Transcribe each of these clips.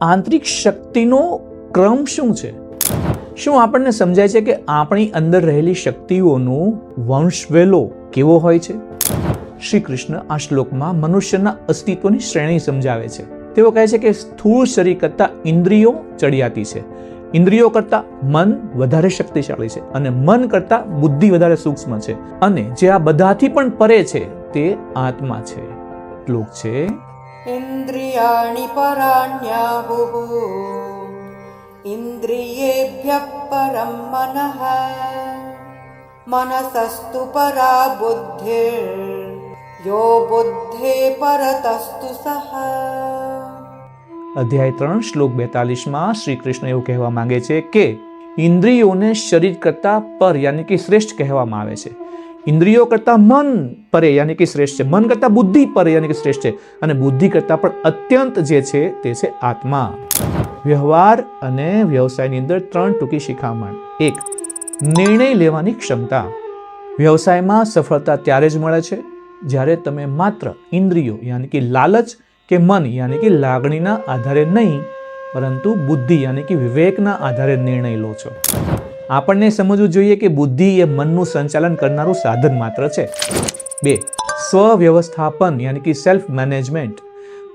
આંતરિક શક્તિનો ક્રમ શું છે? શું આપણને સમજાય છે કે આપણી અંદર રહેલી શક્તિઓનો વંશવેલો કેવો હોય છે? શ્રી કૃષ્ણ આ શ્લોકમાં મનુષ્યના અસ્તિત્વની શ્રેણી સમજાવે છે. તેઓ કહે છે કે સ્થૂળ શરીર કરતાં ઇન્દ્રિયો ચડિયાતી છે, ઇન્દ્રિયો કરતાં મન વધારે શક્તિશાળી છે અને મન કરતાં બુદ્ધિ વધારે સૂક્ષ્મ છે, અને જે આ બધાથી પણ પરે છે તે આત્મા છે. શ્લોક છે, ઇન્દ્રિયાણિ પરાણ્યાહુઃ ઇન્દ્રિયેભ્યઃ પરમ મનઃ મનસસ્તુ પરા બુદ્ધિર્ યો બુદ્ધે પરતસ્તુ સઃ. અધ્યાય 3 શ્લોક 42 શ્રી કૃષ્ણ એવું કહેવા માંગે છે કે ઇન્દ્રિયોને શરીર કરતા પર યાની કે શ્રેષ્ઠ કહેવામાં આવે છે. ઇન્દ્રિયો કરતા મન પરે યાની કે શ્રેષ્ઠ છે, મન કરતા બુદ્ધિ પરે યાની કે શ્રેષ્ઠ છે, અને બુદ્ધિ કરતા પણ અત્યંત જે છે તે છે આત્મા. વ્યવહાર અને વ્યવસાયની અંદર 3 ટૂંકી શિખામણ. 1. નિર્ણય લેવાની ક્ષમતા. વ્યવસાયમાં સફળતા ત્યારે જ મળે છે જ્યારે તમે માત્ર ઇન્દ્રિયો યાની કે લાલચ કે મન યાની કે લાગણીના આધારે નહીં, પરંતુ બુદ્ધિ યાની કે વિવેકના આધારે નિર્ણય લો છો. આપણને સમજવું જોઈએ કે બુદ્ધિ એ મનનું સંચાલન કરનારું સાધન માત્ર છે. 2. સ્વવ્યવસ્થાપન યાની કે સેલ્ફ મેનેજમેન્ટ.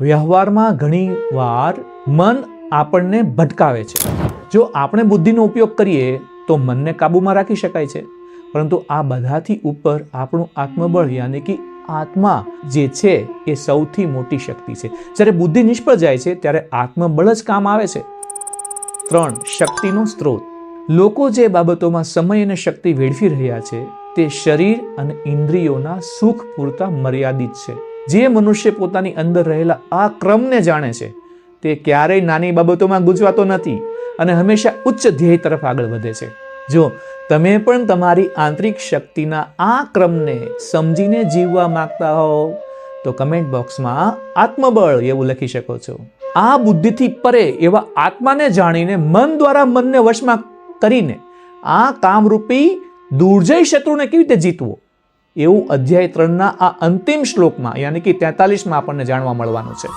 વ્યવહારમાં ઘણી વાર મન આપણને ભટકાવે છે. જો આપણે બુદ્ધિનો ઉપયોગ કરીએ તો મનને કાબૂમાં રાખી શકાય છે, પરંતુ આ બધાથી ઉપર આપણું આત્મબળ યાની કે આત્મા જે છે એ સૌથી મોટી શક્તિ છે. જ્યારે બુદ્ધિ નિષ્ફળ જાય છે ત્યારે આત્મબળ જ કામ આવે છે. 3. શક્તિનો સ્ત્રોત. લોકો જે બાબતોમાં સમય અને શક્તિ વેડફી રહ્યા છે તે શરીર અને ઇન્દ્રિયોના સુખ પૂરતા મર્યાદિત છે. જે મનુષ્ય પોતાની અંદર રહેલા આ ક્રમને જાણે છે તે ક્યારેય નાની બાબતોમાં ગુંચવાતો નથી અને હંમેશા ઉચ્ચ ધ્યેય તરફ આગળ વધે છે. જો તમે પણ તમારી આંતરિક શક્તિના આ ક્રમને સમજીને જીવવા માંગતા હો તો કમેન્ટ બોક્સમાં આત્મબળ એવું લખી શકો છો. આ બુદ્ધિથી પરે એવા આત્માને જાણીને મન દ્વારા મનને વશમાં કરીને આ કામરૂપી દુર્જય શત્રુને કેવી રીતે જીતવો એવું અધ્યાય 3 આ અંતિમ શ્લોકમાં યાની કે 43 આપણને જાણવા મળવાનું છે.